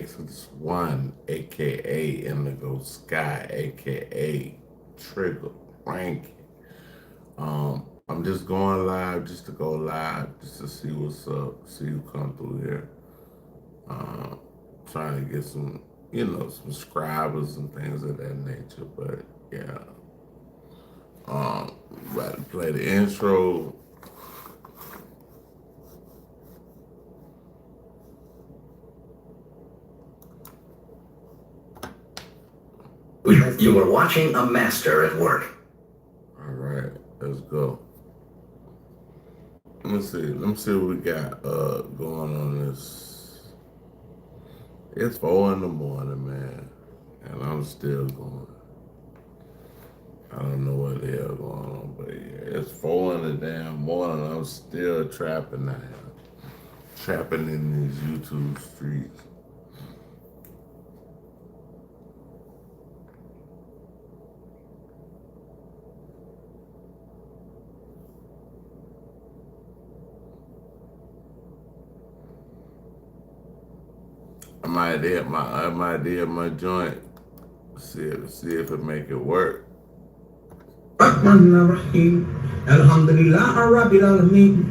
X1, aka Indigo Sky, aka Trigger Rank. I'm just going live just to go live, just to see what's up, see who come through here. Um, Trying to get some, subscribers and things of that nature. But yeah, about to play the intro. You are watching a master at work. All right, let's go. Let me see. Let me see what we got going on this. It's 4 in the morning, man, and I'm still going. I don't know what the hell going on, but yeah, it's 4 in the damn morning. I'm still trapping now, trapping in these YouTube streets. I might did my joint. See if it make it work. Rahman Rahim, Alhamdulillah Rabbil Alamin,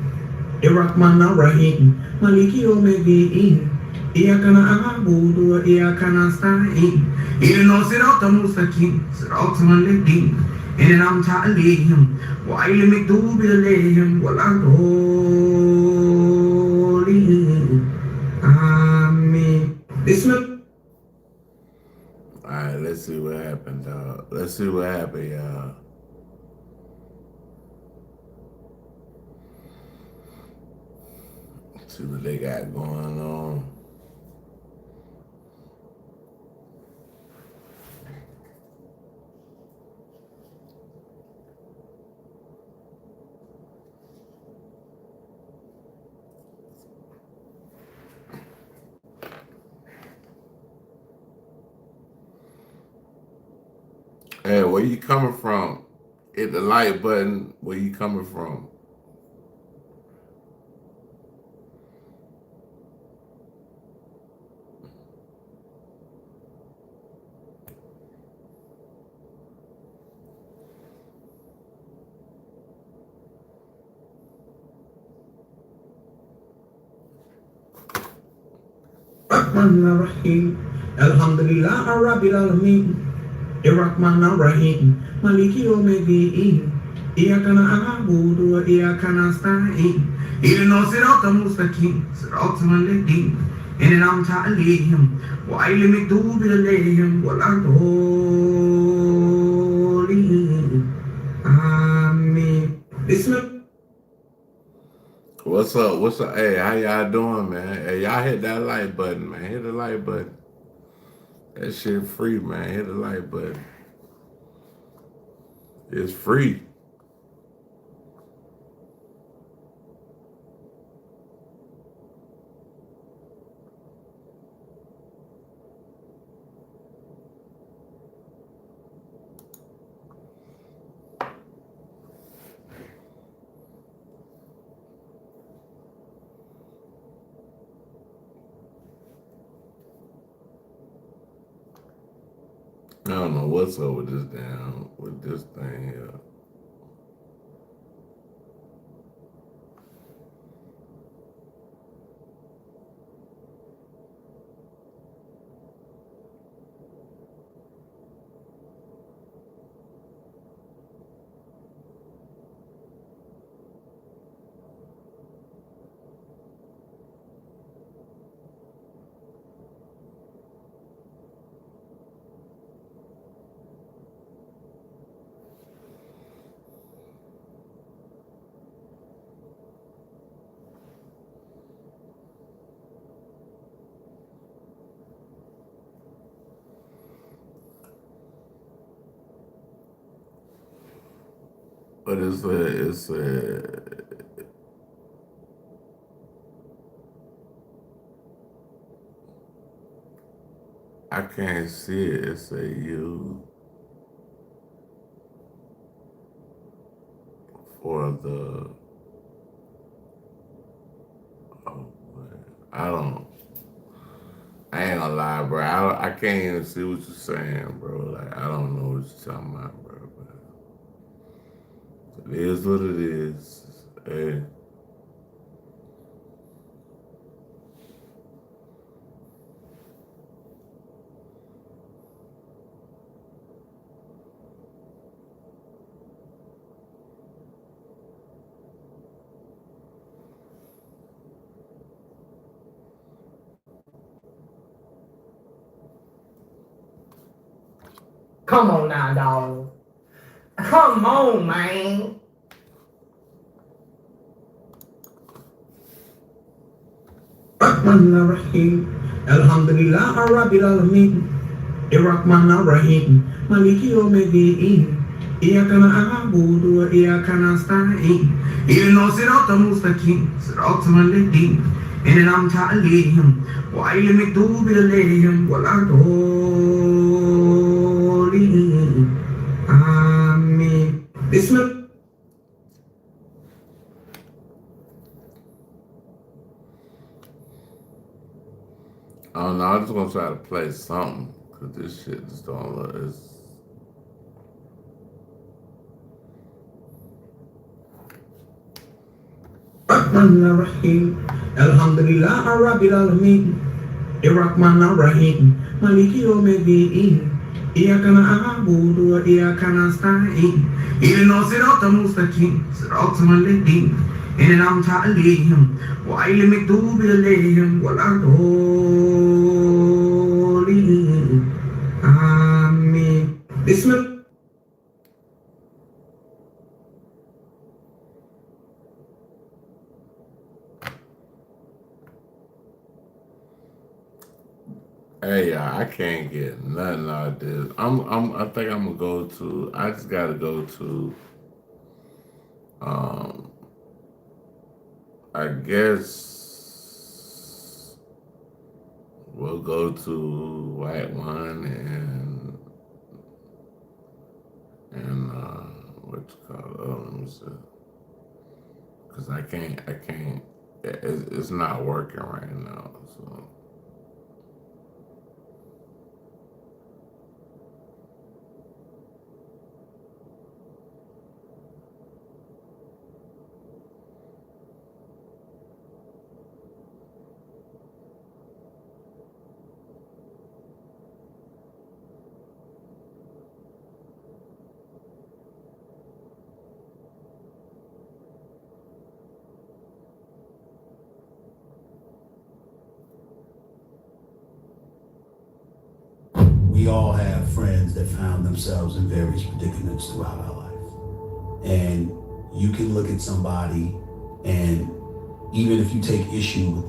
Rahman Rahim, Maliki Yawmiddin, Iyyaka na'budu wa iyyaka nasta'in, Ihdinas siratal mustaqim, siratal ladzina an'amta 'alaihim, ghayril maghdubi 'alaihim waladdallin. Amen. Bismillah. All right, let's see what happened, dog. Let's see what happened, y'all. See what they got going on. Hey, where you coming from? Hit the like button. Where you coming from? Rahman Rahim, Alhamdulillah Rabbil Alamin, Rahman Rahim, Maliki Yawmiddin, Iyyaka na'budu wa iyyaka nasta'in, Ihdinas siratal mustaqim, siratal ladzina an'amta 'alaihim, ghayril maghdubi 'alaihim waladdallin. Amen. Bismillah. What's up? What's up? Hey, how y'all doing, man? Hey, y'all hit that like button, man. Hit the like button. That shit free, man. Hit the like button. It's free. I don't know what's up with this thing here. But I can't see it. It's a U for the, oh, man. I ain't gonna lie, bro. I can't even see what you're saying, bro. Like, I don't know what you're talking about, bro. But it is what it is. Hey. Come on now, dog. Come on, man. Rahman Rahim. Alhamdulillah Rabbil Alamin. Rahman Rahim. Maliki Yawmiddin. Iyyaka na'budu wa iyyaka nasta'in. Ihdinas siratal mustaqim. Siratal ladzina an'amta 'alaihim ghayril maghdubi 'alaihim waladdallin. Amin. Bismillah. I don't know. I'm just gonna try to play something because this shit just don't look. It's Rahman Rahim. Alhamdulillah Rabbil Alamin. Rahman Rahim. Maliki Yawmiddin. Iyyaka na'budu wa iyyaka nasta'in. Ihdinas siratal mustaqim. Siratal ladzina an'amta 'alaihim ghayril maghdubi 'alaihim waladdallin. Amin. Bismillah. hey, y'all, I can't get nothing out of this. I think I'm gonna go to. I just gotta go to. I guess we'll go to White One and what you call it? Oh, let me see. Cause I can't. It's not working right now. So. We all have friends that found themselves in various predicaments throughout our life. And you can look at somebody, and even if you take issue with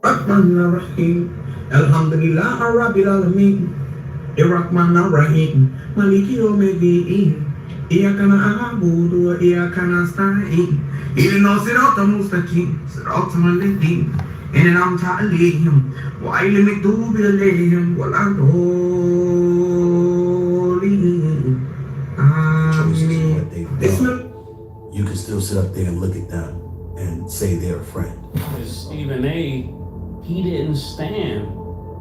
Rahman Rahim. Alhamdulillah Rabbil Alamin. Rahman Rahim. Maliki Yawmiddin. Iyyaka na'budu wa iyyaka nasta'in. Ihdinas siratal mustaqim. Siratal ladzina an'amta 'alaihim ghayril maghdubi 'alaihim waladdallin. choices of what they've Bismillah. done, you can still sit up there and look at them and say they're a friend. Stephen A, he didn't stand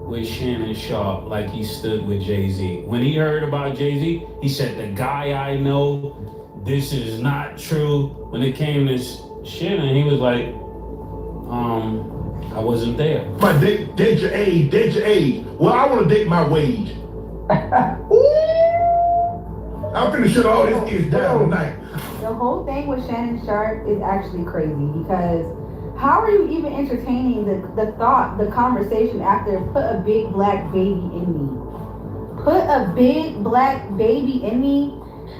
with Shannon Sharp like he stood with Jay-Z. When he heard about Jay-Z, he said, the guy I know, this is not true. When it came to Shannon, he was like, I wasn't there. But date your age. Well, I want to date my wage. I'm finna shut all this kids down tonight. The whole thing with Shannon Sharp is actually crazy because how are you even entertaining the thought, the conversation after put a big black baby in me? Put a big black baby in me?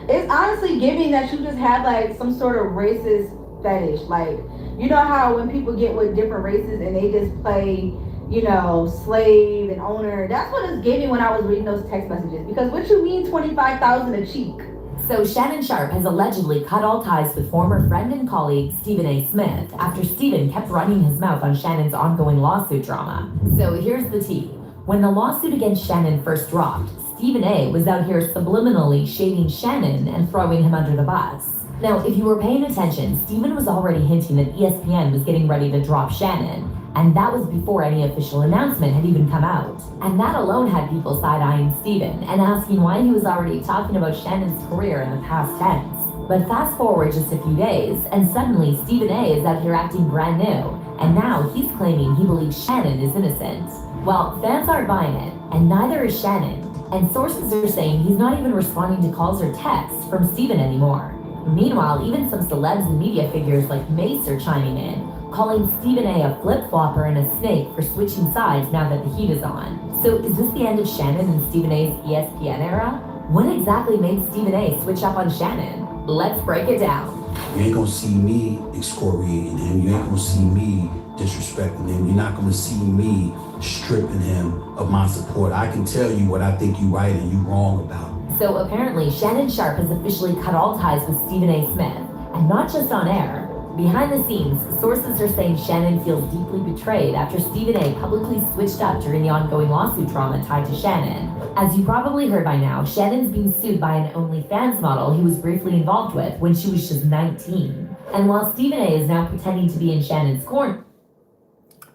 It's honestly giving that you just had like some sort of racist fetish. Like, you know how when people get with different races and they just play, you know, slave and owner. That's what it's giving when I was reading those text messages. Because what you mean 25,000 a cheek? So Shannon Sharp has allegedly cut all ties with former friend and colleague Stephen A. Smith after Stephen kept running his mouth on Shannon's ongoing lawsuit drama. So here's the tea. When the lawsuit against Shannon first dropped, Stephen A. was out here subliminally shading Shannon and throwing him under the bus. Now, if you were paying attention, Stephen was already hinting that ESPN was getting ready to drop Shannon, And that was before any official announcement had even come out. And that alone had people side-eyeing Steven and asking why he was already talking about Shannon's career in the past tense. But fast forward just a few days, and suddenly Stephen A is out here acting brand new, and now he's claiming he believes Shannon is innocent. Well, fans aren't buying it, and neither is Shannon. And sources are saying he's not even responding to calls or texts from Stephen anymore. Meanwhile, even some celebs and media figures like Mace are chiming in, calling Stephen A a flip-flopper and a snake for switching sides now that the heat is on. So is this the end of Shannon and Stephen A's ESPN era? What exactly made Stephen A switch up on Shannon? Let's break it down. You ain't gonna see me excoriating him. You ain't gonna see me disrespecting him. You're not gonna see me stripping him of my support. I can tell you what I think you right and you wrong about. So apparently Shannon Sharpe has officially cut all ties with Stephen A. Smith, and not just on air. Behind the scenes, sources are saying Shannon feels deeply betrayed after Stephen A. publicly switched up during the ongoing lawsuit drama tied to Shannon. As you probably heard by now, Shannon's being sued by an OnlyFans model he was briefly involved with when she was just 19. And while Stephen A. is now pretending to be in Shannon's corner...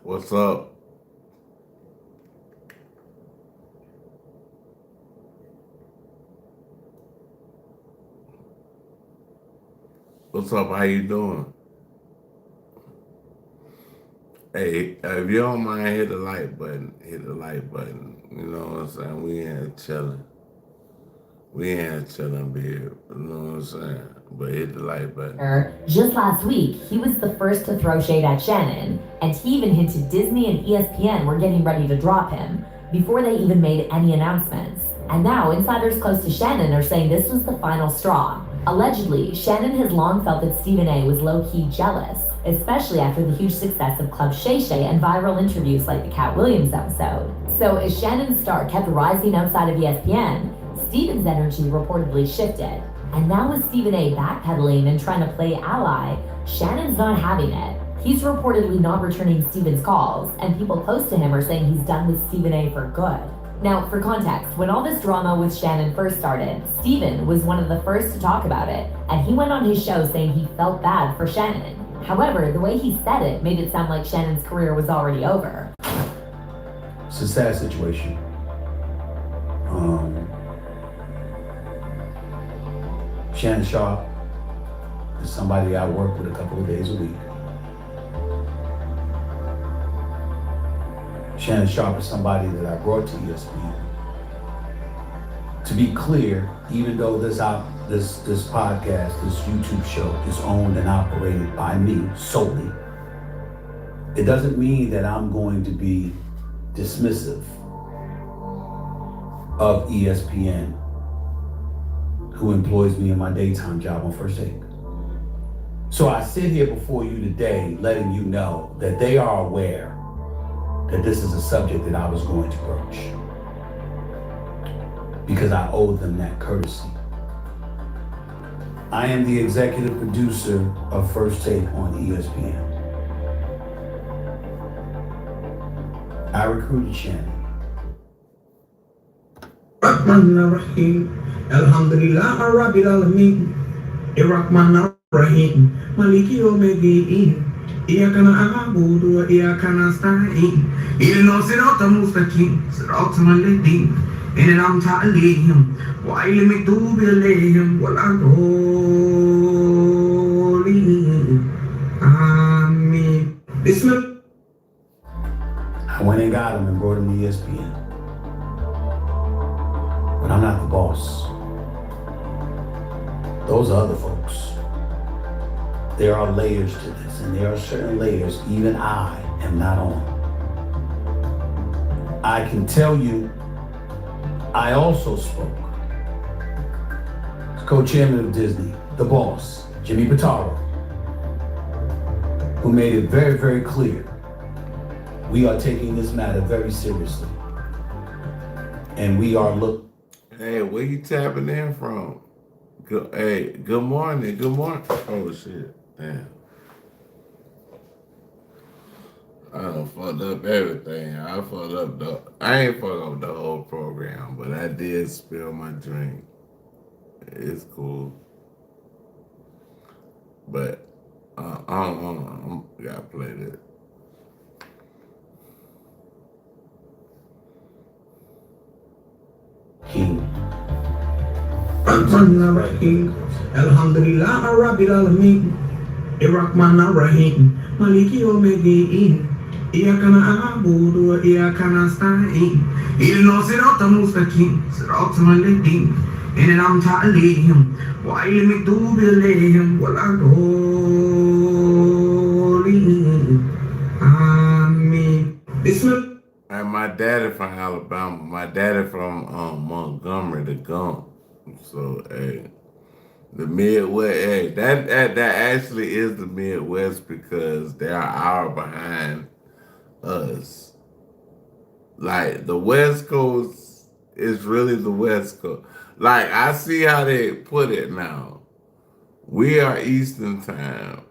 What's up? What's up? How you doing? Hey, if you don't mind, hit the like button. Hit the like button. You know what I'm saying? We in here chilling. We in here chilling, babe. You know what I'm saying? But hit the like button. Just last week, he was the first to throw shade at Shannon, and he even hinted Disney and ESPN were getting ready to drop him before they even made any announcements. And now, insiders close to Shannon are saying this was the final straw. Allegedly, Shannon has long felt that Stephen A. was low-key jealous, especially after the huge success of Club Shay Shay and viral interviews like the Cat Williams episode. So as Shannon's star kept rising outside of ESPN, Stephen's energy reportedly shifted. And now with Stephen A. backpedaling and trying to play ally, Shannon's not having it. He's reportedly not returning Stephen's calls, and people close to him are saying he's done with Stephen A. for good. Now, for context, when all this drama with Shannon first started, Stephen was one of the first to talk about it, and he went on his show saying he felt bad for Shannon. However, the way he said it made it sound like Shannon's career was already over. It's a sad situation. Shannon Sharpe is somebody I work with a couple of days a week. Shannon Sharpe is somebody that I brought to ESPN. To be clear, even though this podcast, this YouTube show is owned and operated by me solely, it doesn't mean that I'm going to be dismissive of ESPN, who employs me in my daytime job on First Take. So I sit here before you today letting you know that they are aware that this is a subject that I was going to broach, because I owe them that courtesy. I am the executive producer of First Take on ESPN. I recruited Shannon. Rahman Rahim, Alhamdulillah Rabbil Alamin, Rahman Rahim, Maliki Yawmiddin, Iyyaka na'budu wa iyyaka nasta'in, ihdinas siratal mustaqim, siratal ladzina an'amta 'alaihim, ghayril maghdubi 'alaihim waladdallin. Amen. Bismillah. I went and got him and brought him to ESPN. But I'm not the boss. Those are other folks. There are layers to this, and there are certain layers even I am not on. I can tell you, I also spoke to co-chairman of Disney, the boss, Jimmy Pitaro, who made it very, very clear we are taking this matter very seriously. And we are Hey, where you tapping in from? Hey, good morning. Good morning. Oh, shit. Damn. I done fucked up everything. I ain't fucked up the whole program, but I did spill my drink. It's cool. But I gotta play that. King. Rahim. Alhamdulillah Rabbil Alamin. Rahman Rahim. Maliki Yawmiddin. Iyyaka na'budu wa iyyaka nasta'in. Ihdinas siratal mustaqim. Siratal ladzina an'amta 'alaihim ghayril maghdubi 'alaihim waladdallin. Amen. Bismillah. And my daddy from Alabama. My daddy from Montgomery, the Gump. So, hey, the Midwest. Hey, that actually is the Midwest because they're an hour behind us. Like the West Coast is really the West Coast. Like I see how they put it now. We are Eastern time.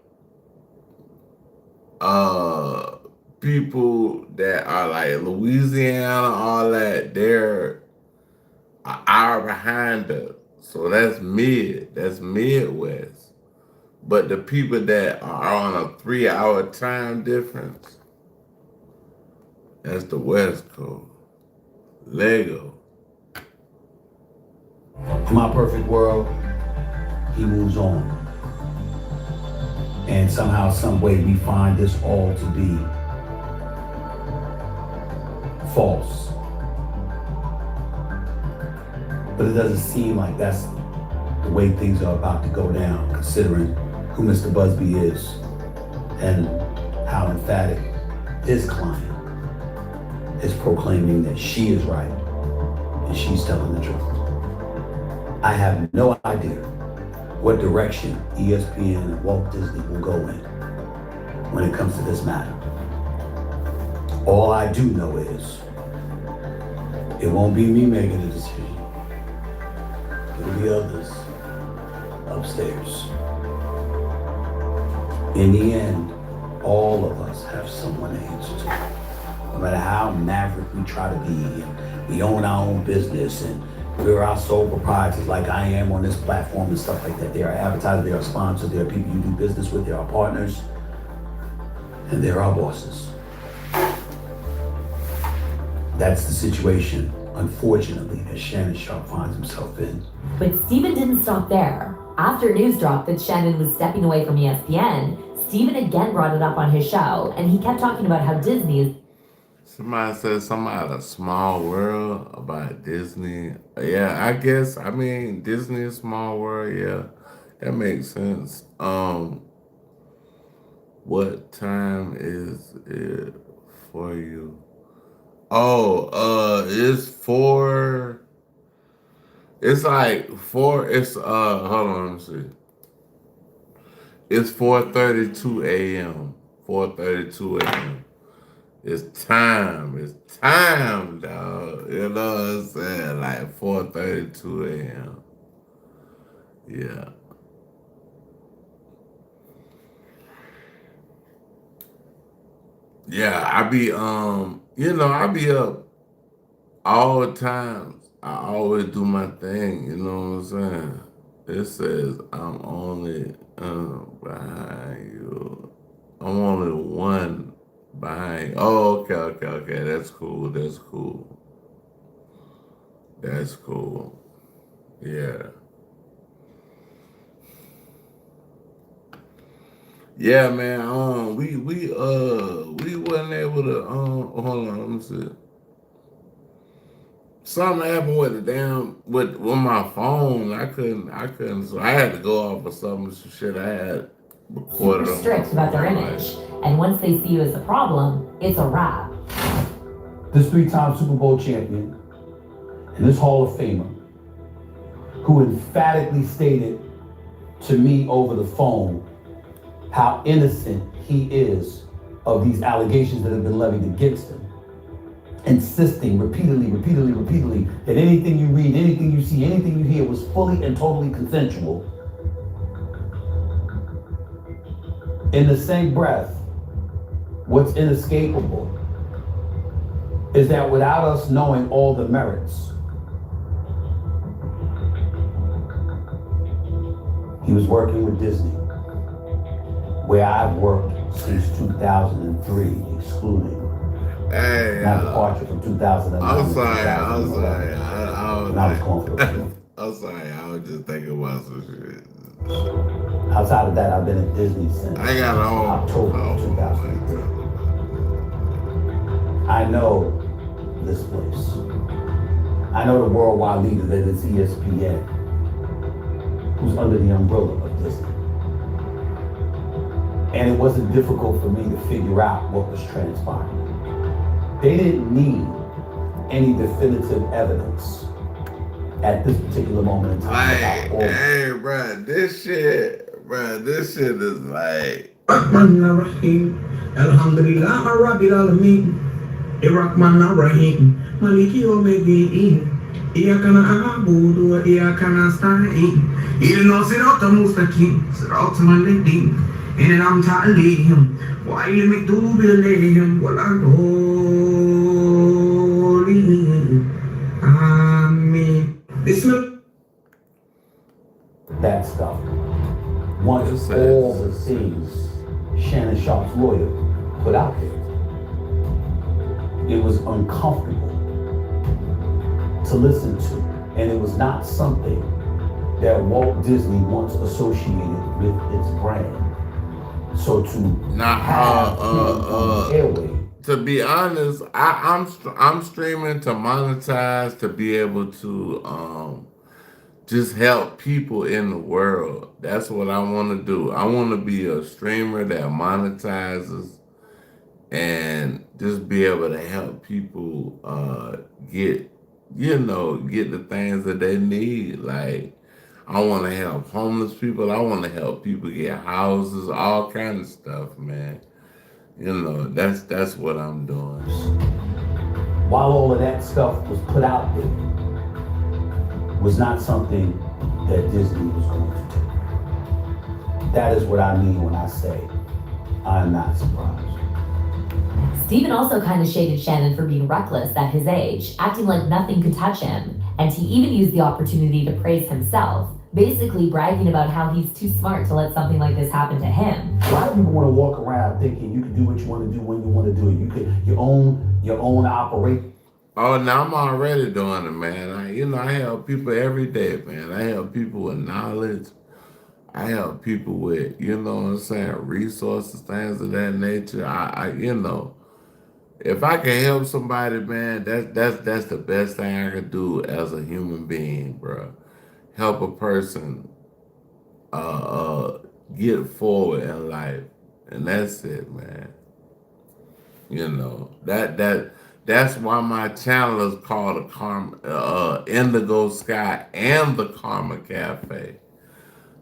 People that are like Louisiana, all that, they're an hour behind us. So that's Midwest. But the people that are on a 3-hour time difference, that's the West Coast. Lego. In my perfect world, he moves on. And somehow, some way, we find this all to be false. But it doesn't seem like that's the way things are about to go down, considering who Mr. Busby is and how emphatic his client is proclaiming that she is right and she's telling the truth. I have no idea what direction ESPN and Walt Disney will go in when it comes to this matter. All I do know is it won't be me making a decision. It'll be others upstairs. In the end, all of us have someone to answer to. No matter how maverick we try to be, and we own our own business, and we're our sole proprietors like I am on this platform and stuff like that. There are advertisers, there are sponsors, there are people you do business with, there are partners, and there are bosses. That's the situation, unfortunately, that Shannon Sharpe finds himself in. But Steven didn't stop there. After news dropped that Shannon was stepping away from ESPN, Steven again brought it up on his show, and he kept talking about how Disney is... Somebody said something about a small world about Disney. Yeah, I guess, I mean, Disney is small world, yeah. That makes sense. What time is it for you? Oh, it's 4. It's like 4, hold on, let me see. It's 4:32 a.m. 4:32 a.m. It's time, dog. You know what I'm saying? Like 4:32 a.m. Yeah. Yeah, I be I be up all the time. I always do my thing, you know what I'm saying? It says I'm only behind you. I'm only one behind. Oh, okay. That's cool. Yeah. Yeah, man. We wasn't able to hold on, let me see. Something happened with with my phone. I couldn't, so I had to go off of some shit I had recorded. Super strict about their image, and once they see you as a problem, it's a wrap. This 3-time Super Bowl champion and this Hall of Famer, who emphatically stated to me over the phone how innocent he is of these allegations that have been levied against him, insisting repeatedly that anything you read, anything you see, anything you hear was fully and totally consensual. In the same breath, what's inescapable is that without us knowing all the merits, he was working with Disney, where I've worked since 2003, excluding Hey, my departure from 2009. I'm sorry. I when I was going for the film. I'm sorry, I was just thinking about some shit. Outside of that, I've been at Disney since I got it all. October 2003. I know this place. I know the worldwide leader that is ESPN, who's under the umbrella of Disney. And it wasn't difficult for me to figure out what was transpiring. They didn't need any definitive evidence at this particular moment in time. Hey, bro, this shit is like. Rahman Rahim, Alhamdulillah Rabbil Alameen, Rahman Rahim, Maliki Yawmiddin, Iyyaka na'budu wa iyyaka nasta'in, Ihdinas siratal mustaqim, siratal ladzina an'amta 'alaihim, ghayril maghdubi 'alaihim waladdallin. Amen. Bismillah. That stuff. Once all the things Shannon Sharp's lawyer put out there, it was uncomfortable to listen to, and it was not something that Walt Disney once associated with its brand. So to to be honest, I'm streaming to monetize, to be able to just help people in the world. That's what I want to do. I want to be a streamer that monetizes and just be able to help people get the things that they need. Like, I want to help homeless people. I want to help people get houses, all kind of stuff, man. That's what I'm doing. While all of that stuff was put out there, was not something that Disney was going to do. That is what I mean when I say I'm not surprised. Stephen also kind of shaded Shannon for being reckless at his age, acting like nothing could touch him, and he even used the opportunity to praise himself, basically bragging about how he's too smart to let something like this happen to him. A lot of people want to walk around thinking you can do what you want to do when you want to do it. You can your own operation. Oh, now I'm already doing it, man. I help people every day, man. I help people with knowledge. I help people with, resources, things of that nature. If I can help somebody, man, that's the best thing I can do as a human being, bro. Help a person get forward in life, and that's it, man. That's why my channel is called Indigo Sky and the Karma Cafe.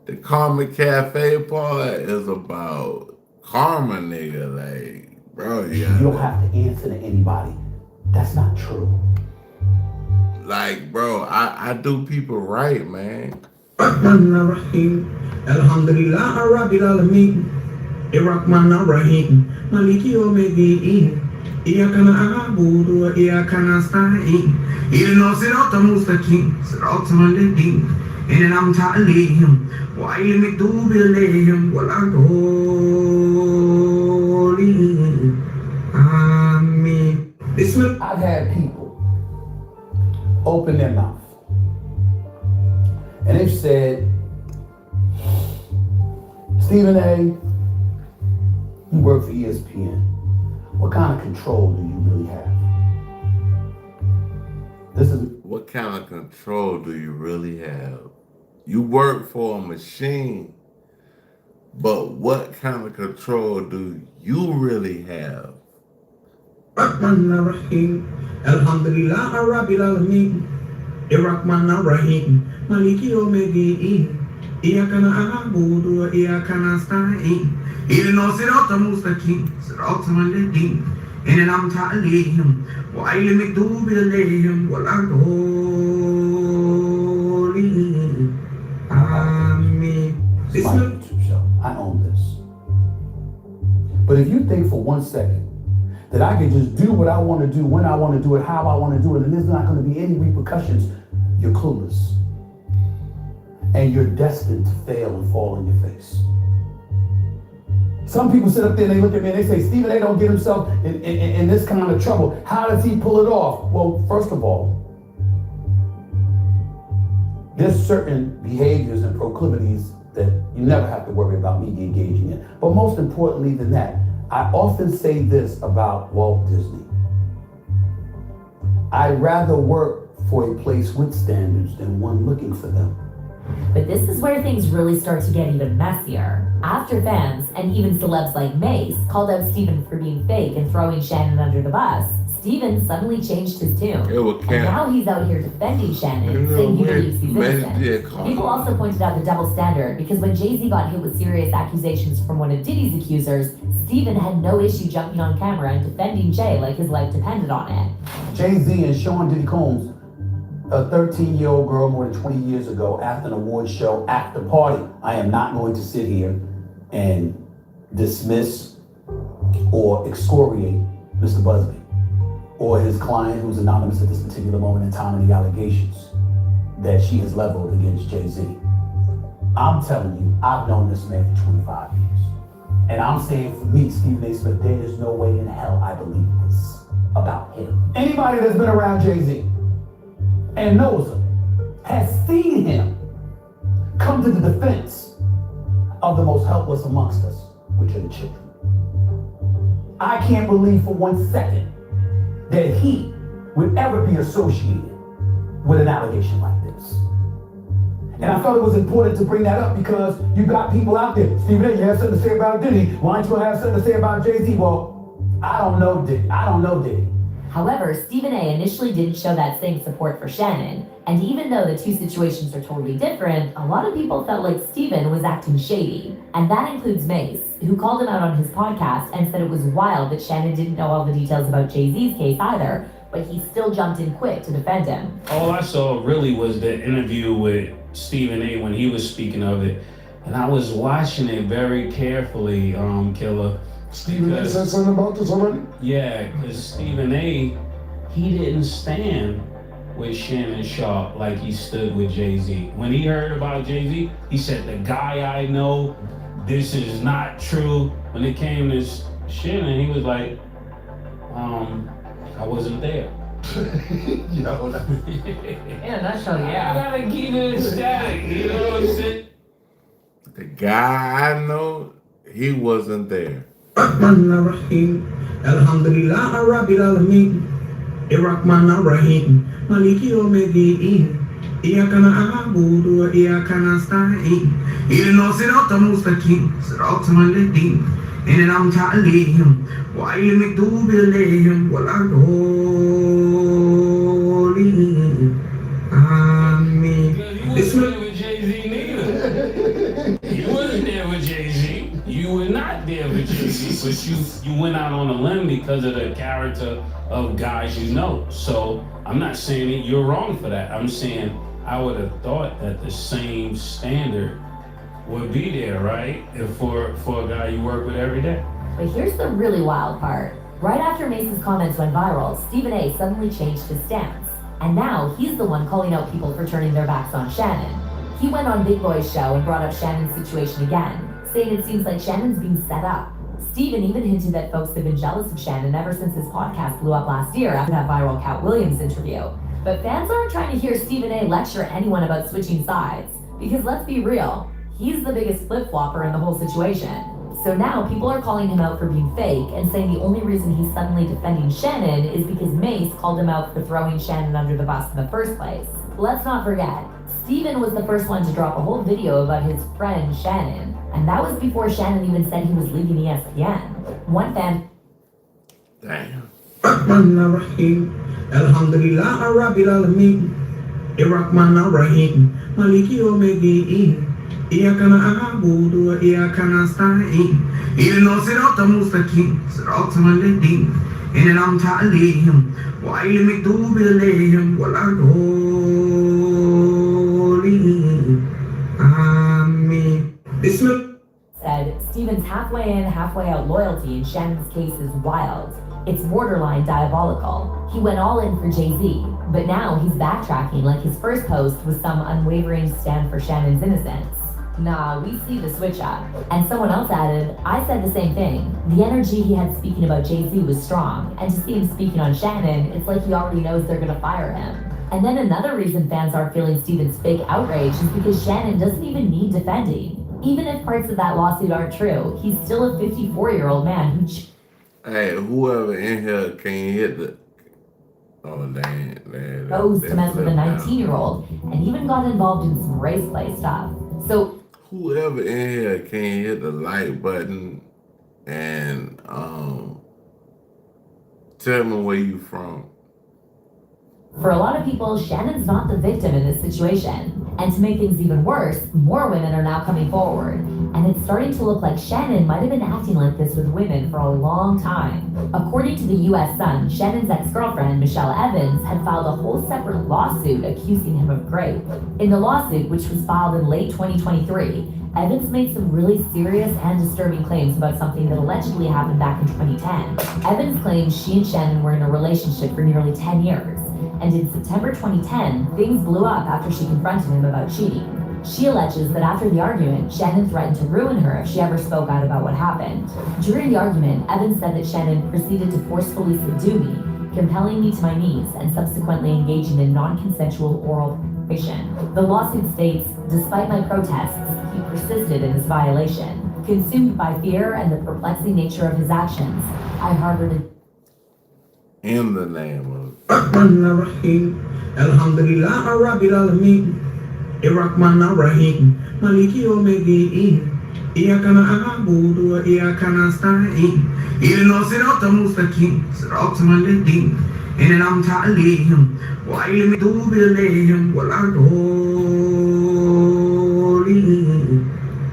The Karma Cafe part is about karma, nigga. Like, bro, You don't have to answer to anybody. That's not true. Like, bro, I do people right, man. Rahman Rahim, Alhamdulillah Rabbil Alameen, Rahman Rahim, Maliki Yawmiddin, Iyyaka na'budu wa iyyaka nasta'in, Ihdinas siratal mustaqim, siratal ladzina an'amta 'alaihim, ghayril maghdubi 'alaihim waladdallin. Amen. Bismillah. I've had people open their mouth and they've said, Stephen A., you work for ESPN. What kind of control do you really have? What kind of control do you really have? You work for a machine, but what kind of control do you really have? Rahman Rahim, Alhamdulillah Rabbil Alameen, Rahman Rahim, Maliki Yawmiddin, Iyyaka na'budu wa iyyaka nasta'in, Ihdinas siratal mustaqim, siratal ladzina an'amta 'alaihim, ghayril maghdubi 'alaihim waladdallin. Amen. It's my YouTube show. I own this. But if you think for 1 second that I can just do what I want to do, when I want to do it, how I want to do it, and there's not going to be any repercussions, you're clueless. And you're destined to fail and fall on your face. Some people sit up there and they look at me and they say, Stephen A. don't get himself in this kind of trouble. How does he pull it off? Well, first of all, There's certain behaviors and proclivities that you never have to worry about me engaging in. But most importantly than that, I often say this about Walt Disney. I'd rather work for a place with standards than one looking for them. But this is where things really start to get even messier. After fans, and even celebs like Mace, called out Steven for being fake and throwing Shannon under the bus, Steven suddenly changed his tune. And now he's out here defending Shannon, saying he believes he's innocent. People also pointed out the double standard, because when Jay-Z got hit with serious accusations from one of Diddy's accusers, Steven had no issue jumping on camera and defending Jay like his life depended on it. Jay-Z and Sean Diddy Combs, a 13-year-old girl more than 20 years ago, after an awards show after party. I am not going to sit here and dismiss or excoriate Mr. Busby or his client, who's anonymous at this particular moment in time, and the allegations that she has leveled against Jay-Z. I'm telling you, I've known this man for 25 years. And I'm saying, for me, Stephen A. Smith, there is no way in hell I believe this about him. Anybody that's been around Jay-Z and knows him has seen him come to the defense of the most helpless amongst us, which are the children. I can't believe for 1 second that he would ever be associated with an allegation like this. And I felt it was important to bring that up because you got people out there. Stephen A., you have something to say about Diddy. Why don't you have something to say about Jay-Z? Well, I don't know Diddy. However, Stephen A. initially didn't show that same support for Shannon, and even though the two situations are totally different, a lot of people felt like Stephen was acting shady. And that includes Mace, who called him out on his podcast and said it was wild that Shannon didn't know all the details about Jay-Z's case either, but he still jumped in quick to defend him. All I saw really was the interview with Stephen A. when he was speaking of it, and I was watching it very carefully, Killer. Stephen A. said something about this already? Yeah, because Stephen A., he didn't stand with Shannon Sharp like he stood with Jay-Z. When he heard about Jay-Z, he said, the guy I know, this is not true. When it came to Shannon, he was like, I wasn't there. Yo, In a nutshell, yeah. I gotta keep it static, you know what I'm saying? The guy I know, he wasn't there. Rahman Rahim, Alhamdulillah Rabbil Alameen, Rahman Rahim, Maliki Yawmiddin, Iyyaka na'budu wa iyyaka nasta'in, Ihdinas siratal mustaqim, siratal ladhina an'amta 'alayhim, ghayril maghdubi 'alayhim waladdallin. Amen. Because you wasn't there with Jay-Z neither. You wasn't there with Jay-Z. You were not there with Jay-Z, but you went out on a limb because of the character of guys you know. So I'm not saying that you're wrong for that. I'm saying I would have thought that the same standard would be there, right? If for a guy you work with every day. But here's the really wild part. Right after Mace's comments went viral, Stephen A. suddenly changed his stance. And now he's the one calling out people for turning their backs on Shannon. He went on Big Boy's show and brought up Shannon's situation again, saying it seems like Shannon's being set up. Stephen even hinted that folks have been jealous of Shannon ever since his podcast blew up last year after that viral Cat Williams interview. But fans aren't trying to hear Stephen A. lecture anyone about switching sides, because let's be real, he's the biggest flip-flopper in the whole situation. So now people are calling him out for being fake and saying the only reason he's suddenly defending Shannon is because Mace called him out for throwing Shannon under the bus in the first place. Let's not forget, Stephen was the first one to drop a whole video about his friend Shannon, and that was before Shannon even said he was leaving ESPN. One fan... Damn. Rahman Rahim, Alhamdulillah Rabbil Alameen, Rahman Rahim, Maliki Yawmiddin, Iyyaka na'budu wa iyyaka nasta'in, Ihdinas siratal mustaqim, siratal ladhina an'amta 'alayhim, ghayril maghdubi 'alayhim waladdallin. Amen. said Stephen's halfway in, halfway out loyalty in Shannon's case is wild. It's borderline diabolical. He went all in for Jay-Z, but now he's backtracking like his first post was some unwavering stand for Shannon's innocence. Nah, we see the switch up. And someone else added, I said the same thing. The energy he had speaking about Jay-Z was strong, and to see him speaking on Shannon, it's like he already knows they're gonna fire him. And then another reason fans are feeling Steven's fake outrage is because Shannon doesn't even need defending. Even if parts of that lawsuit aren't true, he's still a 54-year-old man who Hey, whoever in here can't hit the. Oh, dang. chose to mess with a 19-year-old and even got involved in some race play stuff. So Whoever in here can't hit the like button and tell me where you from. for a lot of people, Shannon's not the victim in this situation. And to make things even worse, more women are now coming forward. And it's starting to look like Shannon might have been acting like this with women for a long time. According to the US Sun, Shannon's ex-girlfriend, Michelle Evans, had filed a whole separate lawsuit accusing him of rape. In the lawsuit, which was filed in late 2023, Evans made some really serious and disturbing claims about something that allegedly happened back in 2010. Evans claims she and Shannon were in a relationship for nearly 10 years. And in September 2010, things blew up after she confronted him about cheating. She alleges that after the argument, Shannon threatened to ruin her if she ever spoke out about what happened. During the argument, Evans said that Shannon proceeded to forcefully subdue me, compelling me to my knees and subsequently engaging in non-consensual oral penetration. The lawsuit states, despite my protests, he persisted in this violation. Consumed by fear and the perplexing nature of his actions, I harbored a In the name of. Rahman Rahim. Alhamdulillah Rabbil Alameen. Rahman Rahim. Maliki Yawmiddin. Iyyaka na'budu wa iyyaka nasta'in. Ihdinas siratal mustaqim. Siratal ladzina an'amta 'alayhim ghayril maghdubi 'alayhim waladdallin.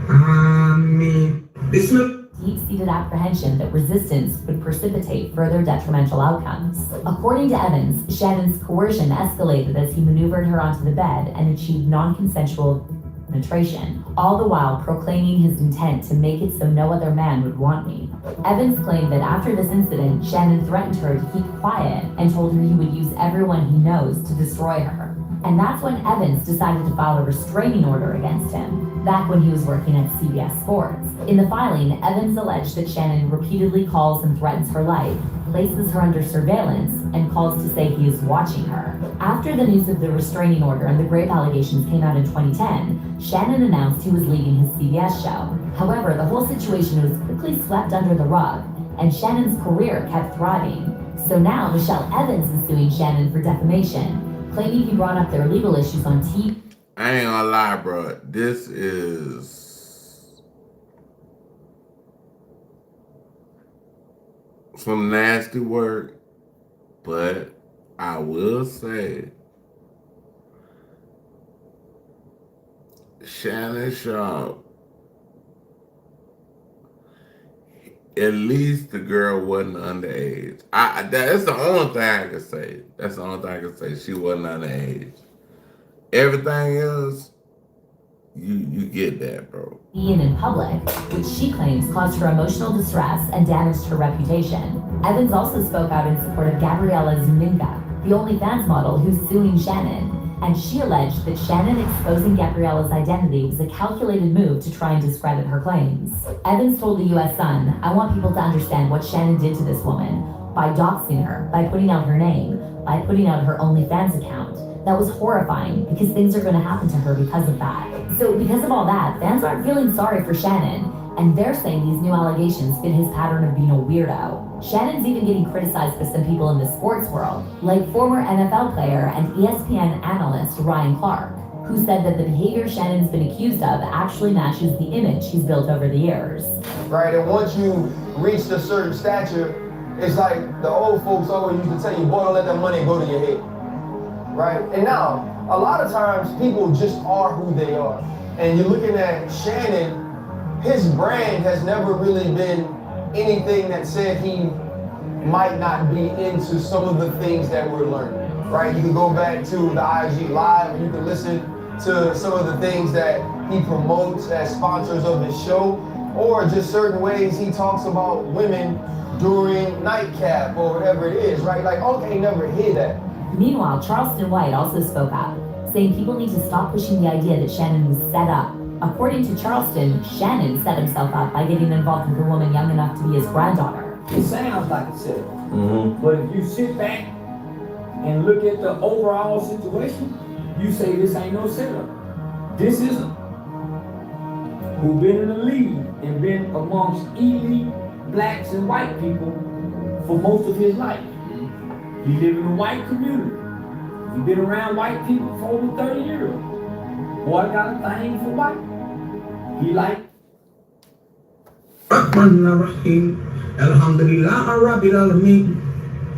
Amen. Bismillah. deep-seated apprehension that resistance would precipitate further detrimental outcomes. According to Evans, Shannon's coercion escalated as he maneuvered her onto the bed and achieved non-consensual penetration, all the while proclaiming his intent to make it so no other man would want me. Evans claimed that after this incident, Shannon threatened her to keep quiet and told her he would use everyone he knows to destroy her. And that's when Evans decided to file a restraining order against him, back when he was working at CBS Sports. In the filing, Evans alleged that Shannon repeatedly calls and threatens her life, places her under surveillance, and calls to say he is watching her. After the news of the restraining order and the rape allegations came out in 2010, Shannon announced he was leaving his CBS show. However, the whole situation was quickly swept under the rug, and Shannon's career kept thriving. So now Michelle Evans is suing Shannon for defamation, claiming he brought up their legal issues on TV. I ain't gonna lie, bro. This is some nasty work, but I will say Shannon Sharp, at least the girl wasn't underage. That's the only thing I can say. That's the only thing I can say. She wasn't underage. Everything else, you get that, bro. Being in public, which she claims caused her emotional distress and damaged her reputation. Evans also spoke out in support of Gabriella Zuminga, the OnlyFans model who's suing Shannon, and she alleged that Shannon exposing Gabriella's identity was a calculated move to try and discredit her claims. Evans told the US Sun, "I want people to understand what Shannon did to this woman by doxing her, by putting out her name, by putting out her OnlyFans account. That was horrifying because things are going to happen to her because of that." So because of all that, fans aren't feeling sorry for Shannon, and they're saying these new allegations fit his pattern of being a weirdo. Shannon's even getting criticized by some people in the sports world, like former NFL player and ESPN analyst Ryan Clark, who said that the behavior Shannon's been accused of actually matches the image he's built over the years. Right, and once you reach a certain stature, it's like the old folks always used to tell you, boy, don't let that money go to your head. Right? And now, a lot of times people just are who they are. And you're looking at Shannon, his brand has never really been anything that said he might not be into some of the things that we're learning. Right? You can go back to the IG Live and you can listen to some of the things that he promotes as sponsors of his show, or just certain ways he talks about women during nightcap or whatever it is, right? Like, okay, never hear that. Meanwhile, Charleston White also spoke up, saying people need to stop pushing the idea that Shannon was set up. According to Charleston, Shannon set himself up by getting involved with a woman young enough to be his granddaughter. It sounds like a setup, but if you sit back and look at the overall situation, you say this ain't no setup. This is who been in the lead and been amongst elite blacks and white people for most of his life. He live in a white community. He been around white people for over 30 years. Boy got a thing for white. He like Rahman Rahim, Alhamdulillah Rabbil Alamin,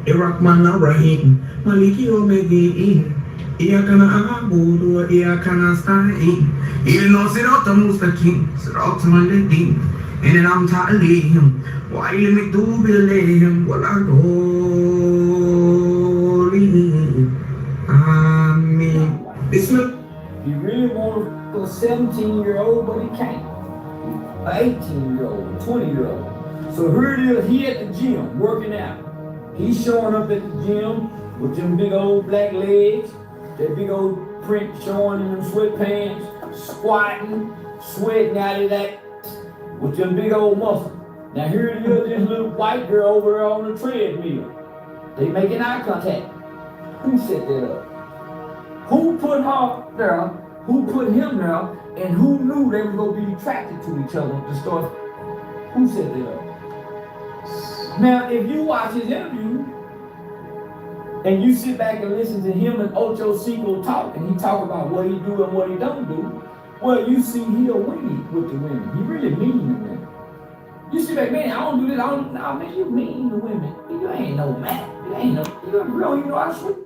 Rahman Rahim, Maliki Yawmiddin, Iyyaka na'budu wa iyyaka nasta'in, Ihdinas siratal mustaqim, siratal ladzina an'amta 'alaihim, ghayril maghdubi 'alaihim waladdallin. Amen. Bismillah. he really wanted a 17-year-old, but he can't. An 18-year-old, 20-year-old. So here it is, he at the gym, working out. He's showing up at the gym with them big old black legs, that big old print showing in them sweatpants, squatting, sweating out of that, with them big old muscles. Now here it is, this little white girl over there on the treadmill. They making eye contact. Who set that up? Who put her there? Who put him there? And who knew they were going to be attracted to each other to start? Who set that up? Now, if you watch his interview and you sit back and listen to him and Ocho Cinco talk, and he talk about what he do and what he don't do, well, you see he'll win with the women. He really mean to women. You see like, man, I don't do this, I don't, nah, man, you mean to women. You ain't no man. You ain't no, you don't know how to shoot.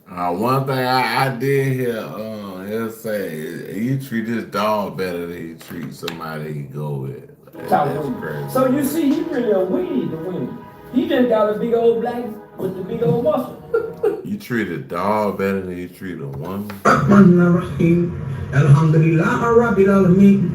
One thing I did hear he'll say you treat this dog better than you treat somebody you go with. That's crazy. So you see, he really a weed to women. He just got a big old black with the big old muscle. You treat a dog better than you treat a woman. Rahman Rahim, Alhamdulillah Rabbil Alamin,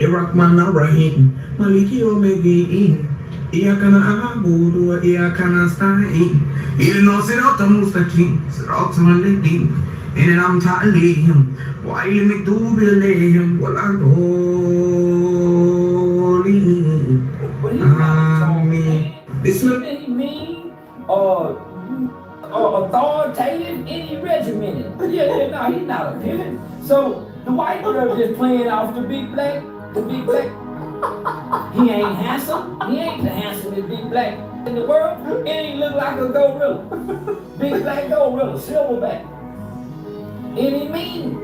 Rahman Rahim, Maliki Yawmiddin, Iyyaka na'budu wa iyyaka nasta'in, Ihdinas siratal mustaqim, siratal ladzina an'amta 'alaihim, ghayril maghdubi 'alaihim waladdallin. Amen. Bismillah. He mean, authoritative, any regimented. Yeah, no, he's not a villain. So the white girl just playing off the big black. He ain't handsome. He ain't the handsomest big black in the world. He ain't look like a gorilla. Big black gorilla, silverback. And he mean.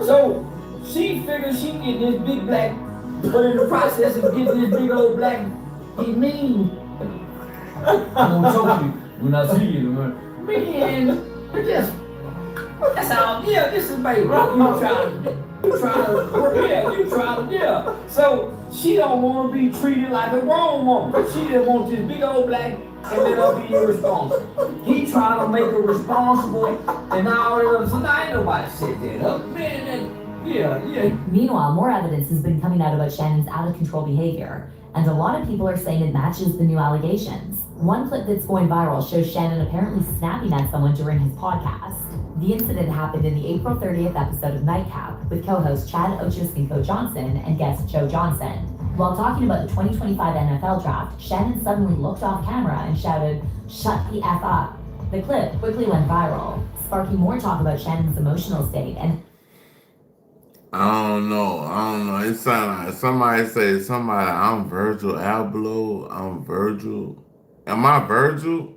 So she figures she get this big black, but in the process of getting this big old black, he mean. I'm gonna tell you when I see you, man. That's all. Yeah, this is baby. You try to. So she don't want to be treated like a grown woman. She just wants this big old black and then her be irresponsible. He trying to make her responsible and all that. So now ain't nobody set that up, man. Yeah. Meanwhile, more evidence has been coming out about Shannon's out-of-control behavior, and a lot of people are saying it matches the new allegations. One clip that's going viral shows Shannon apparently snapping at someone during his podcast. The incident happened in the April 30th episode of Nightcap with co-host Chad Ochocinco Johnson and guest Joe Johnson. While talking about the 2025 NFL draft, Shannon suddenly looked off camera and shouted, "Shut the F up." The clip quickly went viral, sparking more talk about Shannon's emotional state and I don't know. It sounds like somebody say I'm Virgil Abloh. I'm Virgil. Am I Virgil?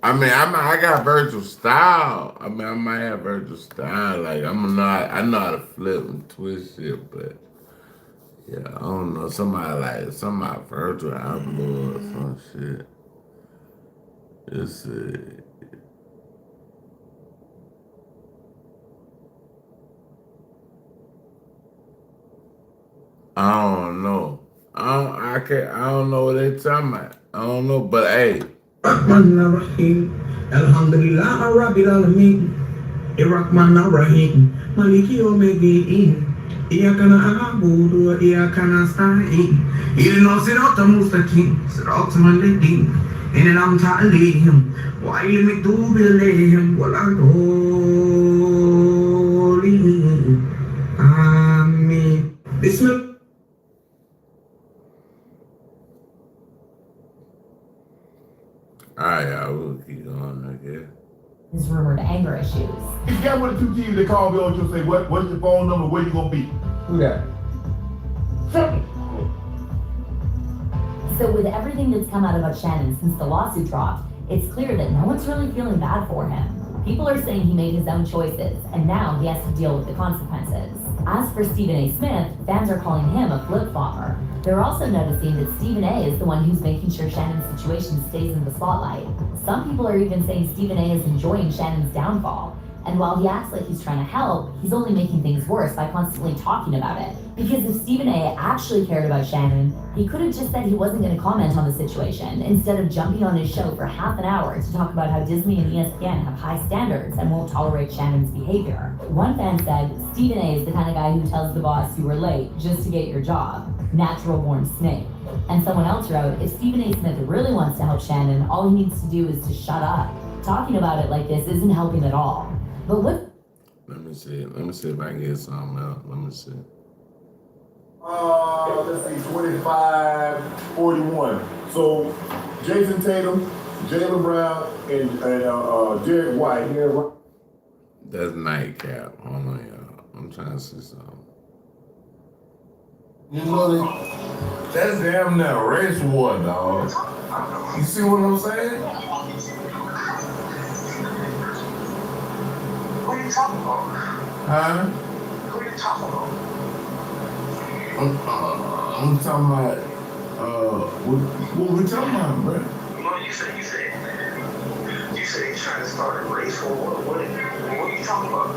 I got Virgil style. I might have Virgil style. Like I know how to flip and twist shit, but yeah, I don't know. Somebody Virgil Abloh or some shit. Let's see. I don't know. I don't know what they're talking about. I don't know, but hey. Rahman Rahim, Alhamdulillah Rabbil Alamin, Rahman Rahim, Maliki Yawmiddin, Iyyaka na'budu wa iyyaka nasta'in, Ihdinas siratal mustaqim, siratal ladzina an'amta 'alaihim, ghayril maghdubi 'alaihim waladdallin. Amen. Bismillah. Alright, y'all, we'll keep going. there. His rumored anger issues. This guy with the 2 T's, they call me on you and say, what's your phone number, where you gonna be? Who that? So with everything that's come out about Shannon since the lawsuit dropped, it's clear that no one's really feeling bad for him. People are saying he made his own choices, and now he has to deal with the consequences. As for Stephen A. Smith, fans are calling him a flip-flopper. They're also noticing that Stephen A. is the one who's making sure Shannon's situation stays in the spotlight. Some people are even saying Stephen A. is enjoying Shannon's downfall. And while he acts like he's trying to help, he's only making things worse by constantly talking about it. Because if Stephen A. actually cared about Shannon, he could have just said he wasn't going to comment on the situation, instead of jumping on his show for half an hour to talk about how Disney and ESPN have high standards and won't tolerate Shannon's behavior. One fan said, Stephen A. is the kind of guy who tells the boss you were late just to get your job. Natural born snake. And someone else wrote, if Stephen A. Smith really wants to help Shannon, all he needs to do is to shut up. Talking about it like this isn't helping at all. But what? Let me see if I can get something out. Let me see. Let's see, 25-41. So Jason Tatum, Jaylen Brown, and Derek White. That's nightcap. Hold on, y'all. I'm trying to see something. You know that's damn near race war, dog. You see what I'm saying? What are you talking about? Huh? What are you talking about? I'm talking about, what we talking about, bro? No, you said you're trying to start a race war. What are you talking about?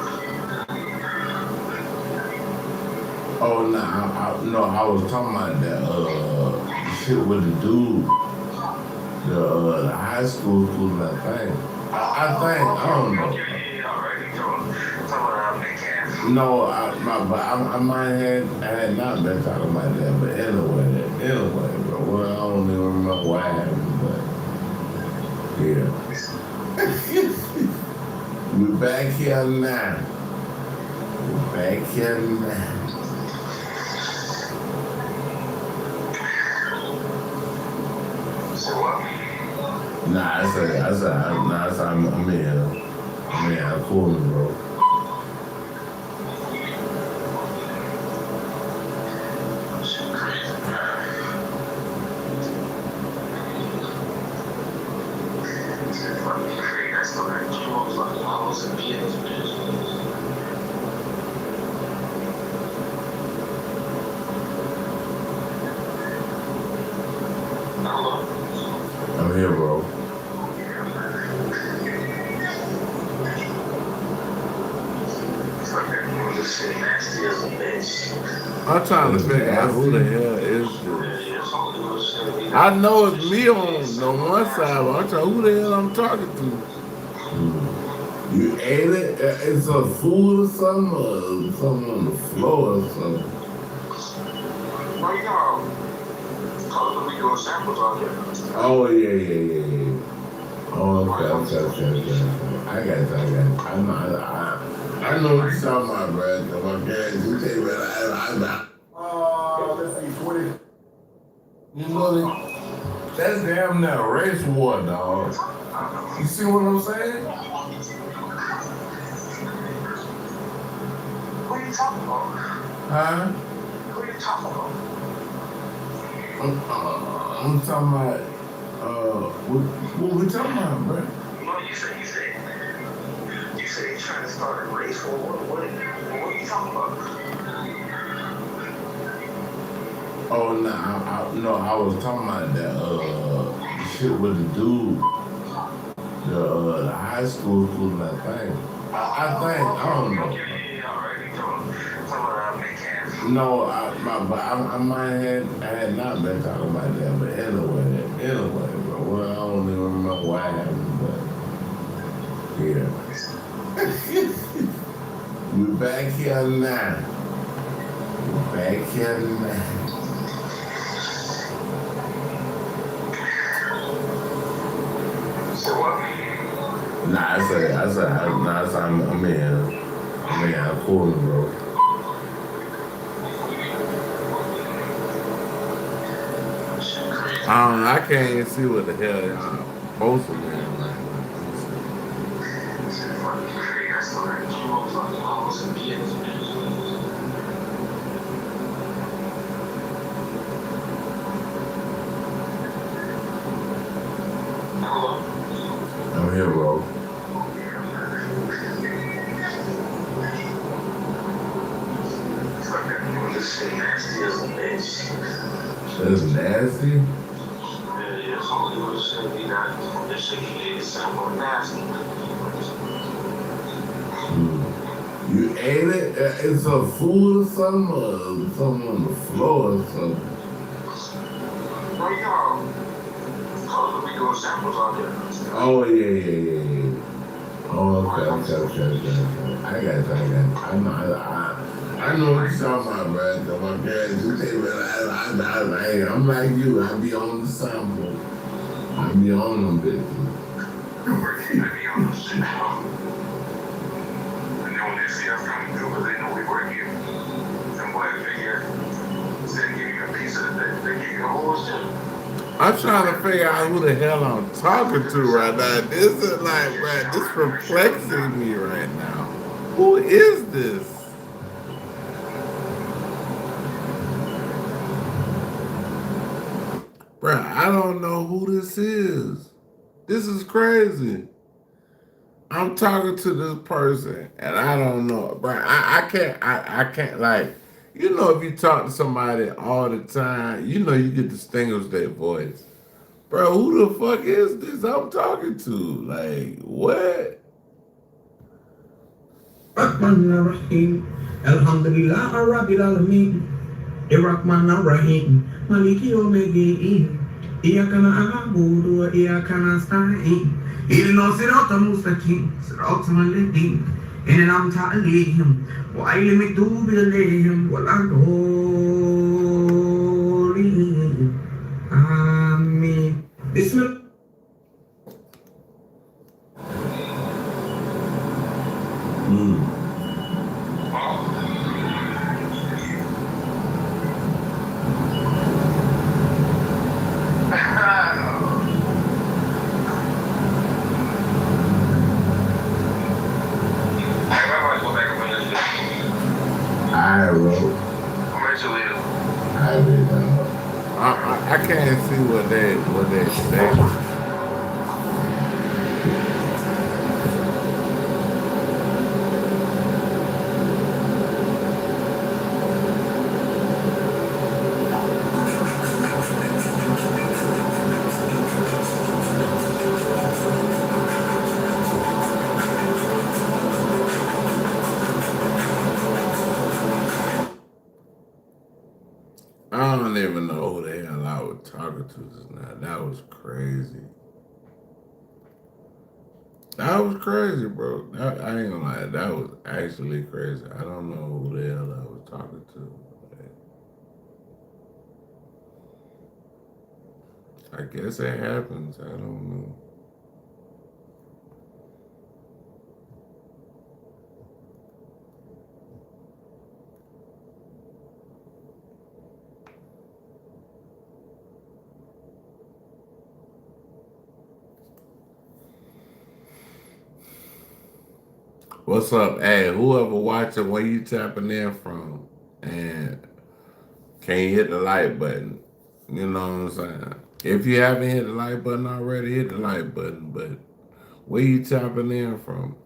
Oh, no, I was talking about that, shit with the dude, the high school that thing. I don't know. No, I might have not been talking about that, but anyway, bro. Well, I don't even remember what happened, but yeah. We back here now. So what? Nah, I said, I'm here. I'm cool, bro. I'm here, bro. I'm trying to figure out who the hell is this. I know it's me on one side, but I'm trying who the hell I'm talking to. You ate it? It's a food or something? Or something on the floor or something? No, you know, we go samples out there. Oh, yeah. Oh, okay. I got it. I know what you're talking about, bro. My parents, you take me, I'm not. Let's see, 20. You know that's damn near race war, dog. You see what I'm saying? What are you talking about? Huh? What are you talking about? I'm talking about, what we talking about, bro? No, you said you're trying to start a race war. What are you talking about? Oh, no, I was talking about that, shit with the dude, the high school that thing. I don't know. No, I might have not been talking about that, but anyway, bro. Well, I don't even remember what happened, but yeah. We back here now. So what? Nah, I'm here. I'm cool, bro. I can't even see what the hell y'all both of them. I'm here, bro. This shit nasty as a bitch. That's nasty? Yeah, it's only this shit be that this shit is somewhat nasty. You ate it? It's a food or something? Or something on the floor or something? Bro, y'all, we doing samples out there. Oh, yeah. Oh, okay. I got you. I know what you're talking about, bro. So my parents, you say, man, I'm like you. I be on the sample. I be on them bitches. I be on them shit now. And then when they see us coming through, because they know we work here, them boys figure, instead of giving you a piece of it, they give you the whole shit. I'm trying to figure out who the hell I'm talking to right now. This is like, man, this perplexing me right now. Who is this? Bruh, I don't know who this is. This is crazy. I'm talking to this person and I don't know. Bruh, I can't like, you know, if you talk to somebody all the time, you know you can distinguish their voice. Bro, who the fuck is this I'm talking to? Like, what? Rahman Rahim. Alhamdulillah Rabbil Alameen. Rahman Rahim. Maliki Yawmiddin. Iyyaka na'budu wa iyyaka nasta'in. Ihdinas siratal mustaqim. Siratal ladzina an'amta 'alayhim ghayril maghdubi 'alayhim waladdallin. Amin. Bismillah. I can't see what they say. I don't even know who the hell I was talking to just now. That was crazy. That was crazy, bro. I ain't gonna lie. That was actually crazy. I don't know who the hell I was talking to. I guess it happens. I don't know. What's up? Hey, whoever watching, where you tapping in from? And can you hit the like button? You know what I'm saying? If you haven't hit the like button already, hit the like button. But where you tapping in from?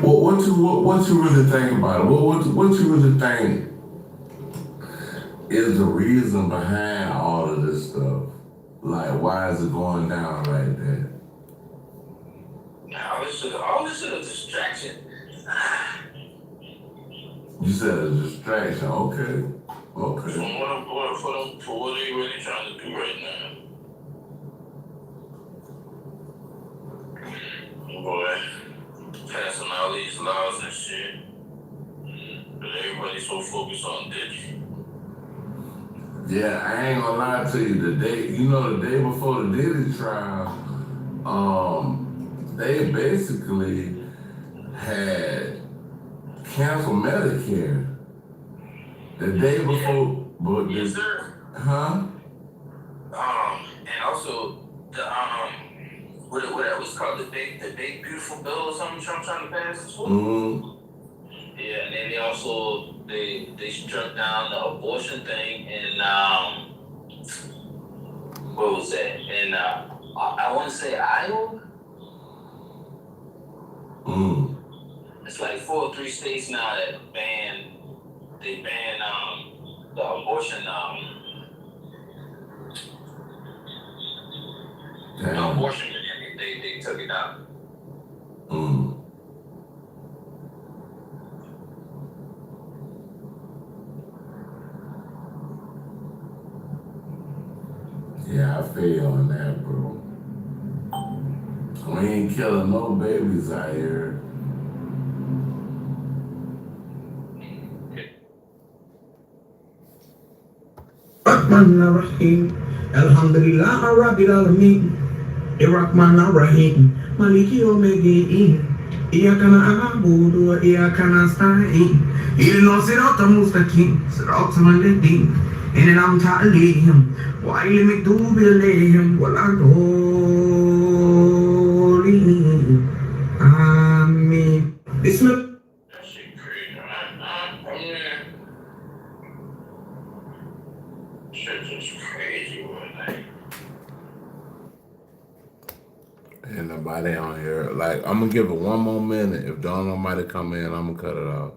What you really think about it? What you really think is the reason behind all of this stuff? Like, why is it going down like that? All this is a distraction. You said a distraction. Okay. For what they really trying to do right now. Boy, passing all these laws and shit. But everybody's so focused on Diddy. Yeah, I ain't gonna lie to you. The day before the Diddy trial, they basically had canceled Medicare. The day before, but Yes, sir. huh? And also the what was called the big beautiful bill or something Trump trying to pass as well. Mm-hmm. Yeah, and then they struck down the abortion thing and what was that? And I want to say Iowa. Mm. It's like 4 or 3 states now that ban the abortion abortion, and they took it out. Mm. Yeah, I feel you on that, bro. We ain't killing no babies out here. Rahman Rahim. Alhamdulillah Rabbil Alamin. Rahman Rahim. Maliki Yawmiddin. Iyyaka na'budu wa iyyaka nasta'in. Ihdinas siratal mustaqim. Siratal ladzina an'amta 'alaihim ghayril maghdubi 'alaihim waladdallin. Amin. Bismillah. That shit crazy. Shit just crazy, like. Ain't nobody on here. Like, I'm gonna give it one more minute. If don't nobody come in, I'm gonna cut it off.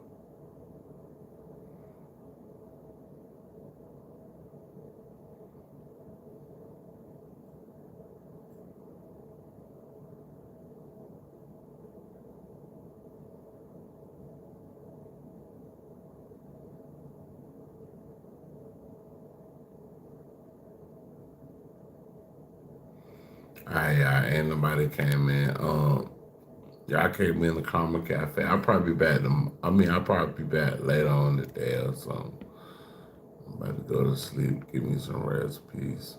Alright, y'all, ain't nobody came in. Y'all came in the Karma Cafe. I'll probably be back. I'll probably be back later on today or something. I'm about to go to sleep. Give me some rest. Peace.